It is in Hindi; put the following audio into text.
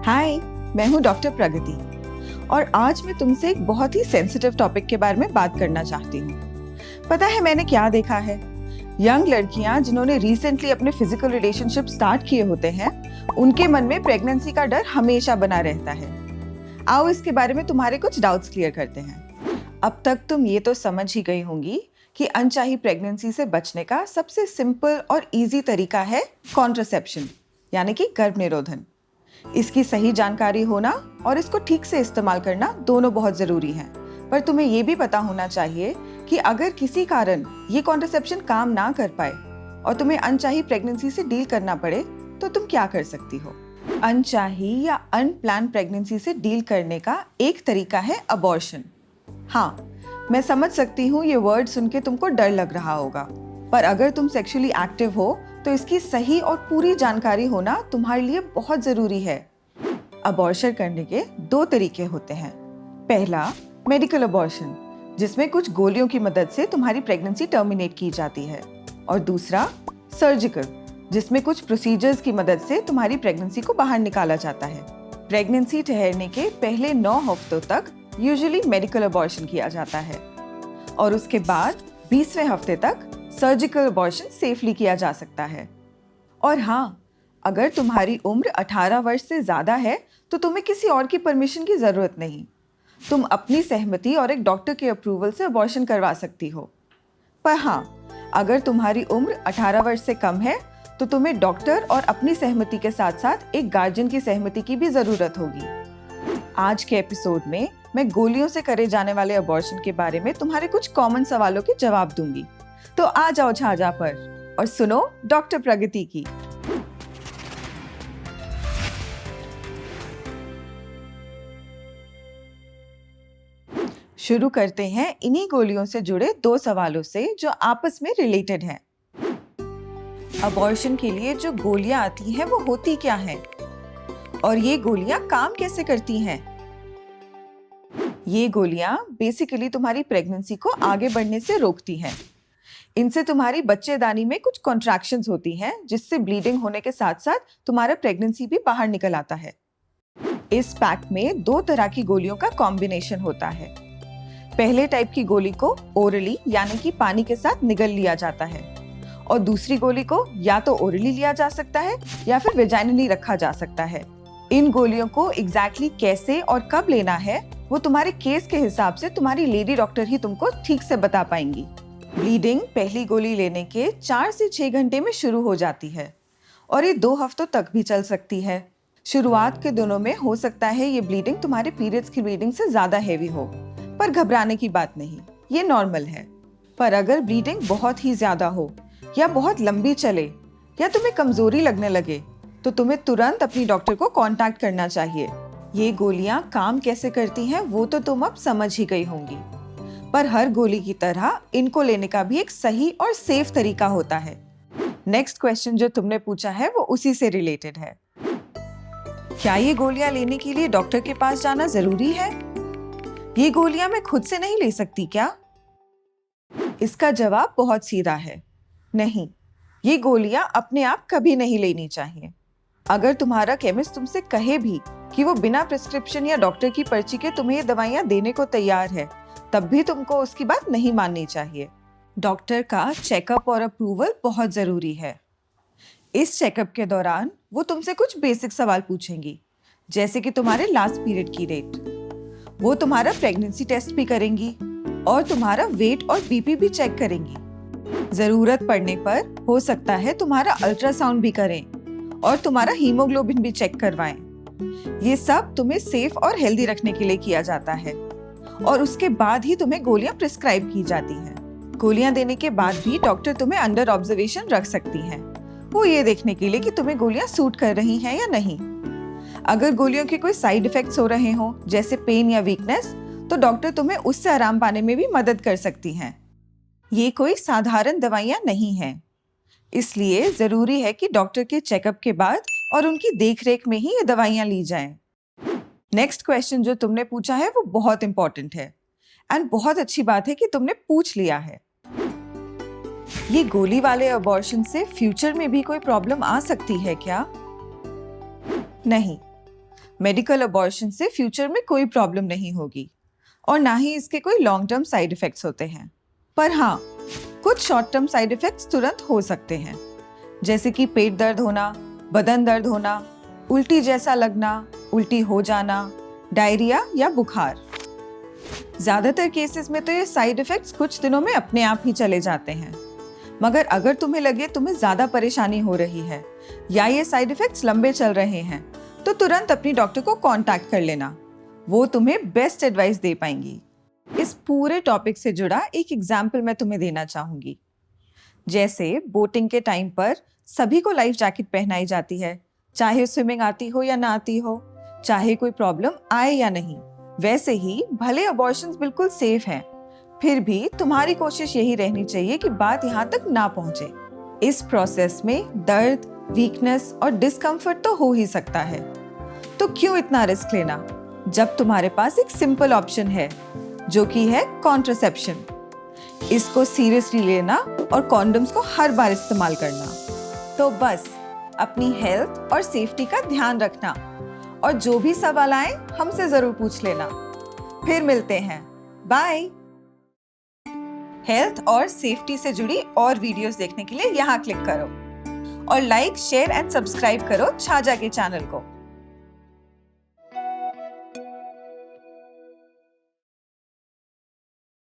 हाय, मैं हूँ डॉक्टर प्रगति और आज मैं तुमसे एक बहुत ही सेंसिटिव टॉपिक के बारे में बात करना चाहती हूँ। पता है मैंने क्या देखा है? यंग लड़कियाँ जिन्होंने रिसेंटली अपने फिजिकल रिलेशनशिप स्टार्ट किए होते हैं, उनके मन में प्रेगनेंसी का डर हमेशा बना रहता है। आओ इसके बारे में तुम्हारे कुछ डाउट्स क्लियर करते हैं। अब तक तुम ये तो समझ ही गई होंगी कि अनचाही प्रेगनेंसी से बचने का सबसे सिंपल और इजी तरीका है कॉन्ट्रासेप्शन, यानी कि गर्भ निरोधन। इसकी सही जानकारी होना और इसको ठीक से इस्तेमाल करना दोनों बहुत जरूरी हैं। पर तुम्हें ये भी पता होना चाहिए कि अगर किसी कारण ये कॉन्ट्रासेप्शन काम ना कर पाए और तुम्हें अनचाही प्रेगनेंसी से डील करना पड़े तो तुम क्या कर सकती हो। अनचाही या अनप्लान प्रेगनेंसी से डील करने का एक तरीका है अबॉर्शन। हाँ, मैं समझ सकती हूँ ये वर्ड सुन के तुमको डर लग रहा होगा, पर अगर तुम सेक्सुअली एक्टिव हो तो इसकी सही और पूरी जानकारी होना तुम्हारे लिए बहुत जरूरी है। अबॉर्शन करने के दो तरीके होते हैं। पहला, मेडिकल अबॉर्शन, जिसमें कुछ गोलियों की मदद से तुम्हारी प्रेगनेंसी टर्मिनेट की जाती है, और दूसरा सर्जिकल, जिसमें कुछ प्रोसीजर्स की मदद से तुम्हारी प्रेगनेंसी को बाहर निकाला जाता है। प्रेगनेंसी ठहरने के पहले 9 हफ्तों तक यूजुअली मेडिकल अबॉर्शन किया जाता है और उसके बाद 20वें हफ्ते तक सर्जिकल अबॉर्शन सेफली किया जा सकता है। और हाँ, अगर तुम्हारी उम्र 18 वर्ष से ज़्यादा है तो तुम्हें किसी और की परमिशन की ज़रूरत नहीं। तुम अपनी सहमति और एक डॉक्टर के अप्रूवल से अबॉर्शन करवा सकती हो। पर हाँ, अगर तुम्हारी उम्र 18 वर्ष से कम है तो तुम्हें डॉक्टर और अपनी सहमति के साथ साथ एक गार्जियन की सहमति की भी ज़रूरत होगी। आज के एपिसोड में मैं गोलियों से करे जाने वाले अबॉर्शन के बारे में तुम्हारे कुछ कॉमन सवालों के जवाब दूंगी। तो आ जाओ छाजा पर और सुनो डॉक्टर प्रगति की। शुरू करते हैं इन्हीं गोलियों से जुड़े 2 सवालों से जो आपस में रिलेटेड हैं। अबॉर्शन के लिए जो गोलियां आती हैं वो होती क्या हैं? और ये गोलियां काम कैसे करती हैं? ये गोलियां बेसिकली तुम्हारी प्रेगनेंसी को आगे बढ़ने से रोकती हैं। इनसे तुम्हारी बच्चेदानी में कुछ कॉन्ट्रैक्शंस होती हैं, जिससे ब्लीडिंग होने के साथ साथ तुम्हारा प्रेगनेंसी भी बाहर निकल आता है। इस पैक में 2 तरह की गोलियों का कॉम्बिनेशन होता है। पहले टाइप की गोली को ओरली यानी कि पानी के साथ निगल लिया जाता है और दूसरी गोली को या तो ओरली लिया जा सकता है या फिर वेजाइनली रखा जा सकता है। इन गोलियों को एग्जैक्टली कैसे और कब लेना है वो तुम्हारे केस के हिसाब से तुम्हारी लेडी डॉक्टर ही तुमको ठीक से बता पाएंगी। ब्लीडिंग पहली गोली लेने के 4 से 6 घंटे में शुरू हो जाती है और ये 2 हफ्तों तक भी चल सकती है। शुरुआत के दिनों में हो सकता है ये ब्लीडिंग तुम्हारे पीरियड्स की ब्लीडिंग से ज्यादा हैवी हो, पर घबराने की बात नहीं, ये नॉर्मल है। पर अगर ब्लीडिंग बहुत ही ज्यादा हो या बहुत लंबी चले या तुम्हें कमजोरी लगने लगे तो तुम्हें तुरंत अपनी डॉक्टर को कांटेक्ट करना चाहिए। ये गोलियां काम कैसे करती हैं वो तो तुम अब समझ ही गई होंगी, पर हर गोली की तरह इनको लेने का भी एक सही और सेफ तरीका होता है। नेक्स्ट क्वेश्चन जो तुमने पूछा है वो उसी से रिलेटेड है। क्या ये गोलियां लेने के लिए डॉक्टर के पास जाना जरूरी है? ये गोलियां मैं खुद से नहीं ले सकती क्या? इसका जवाब बहुत सीधा है, नहीं। ये गोलियां अपने आप कभी नहीं लेनी चाहिए। अगर तुम्हारा केमिस्ट तुमसे कहे भी कि वो बिना प्रिस्क्रिप्शन या डॉक्टर की पर्ची के तुम्हें ये दवाइयां देने को तैयार है, तब भी तुमको उसकी बात नहीं माननी चाहिए। डॉक्टर का चेकअप और अप्रूवल बहुत जरूरी है। इस चेकअप के दौरान वो तुमसे कुछ बेसिक सवाल पूछेंगी, जैसे कि तुम्हारे लास्ट पीरियड की डेट। वो तुम्हारा प्रेगनेंसी टेस्ट भी करेंगी और तुम्हारा वेट और बीपी भी चेक करेंगी। जरूरत पड़ने पर हो सकता है तुम्हारा अल्ट्रासाउंड भी करें और तुम्हारा हीमोग्लोबिन भी चेक करवाएं। ये सब तुम्हें सेफ और हेल्दी रखने के लिए किया जाता है और उसके बाद ही तुम्हें गोलियां प्रिस्क्राइब की जाती हैं। गोलियां देने के बाद भी डॉक्टर तुम्हें अंडर ऑब्जर्वेशन रख सकती हैं, वो ये देखने के लिए कि तुम्हें गोलियां सूट कर रही हैं या नहीं। अगर गोलियों के कोई साइड इफेक्ट्स हो रहे हो, जैसे पेन या वीकनेस, तो डॉक्टर तुम्हें उससे आराम पाने में भी मदद कर सकती हैं। ये कोई साधारण दवाइयां नहीं हैं, इसलिए जरूरी है कि डॉक्टर के चेकअप के बाद और उनकी देखरेख में ही ये दवाइयां ली जाएं। नेक्स्ट क्वेश्चन जो तुमने पूछा है वो बहुत इंपॉर्टेंट है एंड बहुत अच्छी बात है कि तुमने पूछ लिया है। ये गोली वाले अबॉर्शन से फ्यूचर में भी कोई प्रॉब्लम आ सकती है क्या? नहीं, मेडिकल अबॉर्शन से फ्यूचर में कोई प्रॉब्लम नहीं होगी और ना ही इसके कोई लॉन्ग टर्म साइड इफेक्ट्स होते हैं। पर हाँ, कुछ शॉर्ट टर्म साइड इफेक्ट्स तुरंत हो सकते हैं, जैसे कि पेट दर्द होना, बदन दर्द होना, उल्टी जैसा लगना, उल्टी हो जाना, डायरिया या बुखार। ज्यादातर केसेस में तो ये साइड इफेक्ट्स कुछ दिनों में अपने आप ही चले जाते हैं, मगर अगर तुम्हें लगे तुम्हें ज्यादा परेशानी हो रही है या ये साइड इफेक्ट्स लंबे चल रहे हैं, तो तुरंत अपनी डॉक्टर को कांटेक्ट कर लेना। वो तुम्हें बेस्ट एडवाइस दे पाएंगी। इस पूरे टॉपिक से जुड़ा एक एग्जाम्पल मैं तुम्हें देना चाहूंगी। जैसे बोटिंग के टाइम पर सभी को लाइफ जैकेट पहनाई जाती है, चाहे स्विमिंग आती हो या ना आती हो, चाहे कोई प्रॉब्लम आए या नहीं। वैसे ही भले अबॉर्शंस बिल्कुल सेफ हैं, फिर भी तुम्हारी कोशिश यही रहनी चाहिए कि बात यहाँ तक ना पहुंचे। इस प्रोसेस में दर्द, वीकनेस और डिस्कम्फर्ट तो हो ही सकता है, तो क्यों इतना रिस्क लेना जब तुम्हारे पास एक सिंपल ऑप्शन है, जो कि है कॉन्ट्रासेप्शन। इसको सीरियसली लेना और कॉन्डम्स को हर बार इस्तेमाल करना। तो बस अपनी हेल्थ और सेफ्टी का ध्यान रखना, और जो भी सवाल आए हमसे जरूर पूछ लेना। फिर मिलते हैं, बाय। हेल्थ और सेफ्टी से जुड़ी और वीडियोस देखने के लिए यहाँ क्लिक करो और लाइक, शेयर एंड सब्सक्राइब करो छाजा के चैनल को।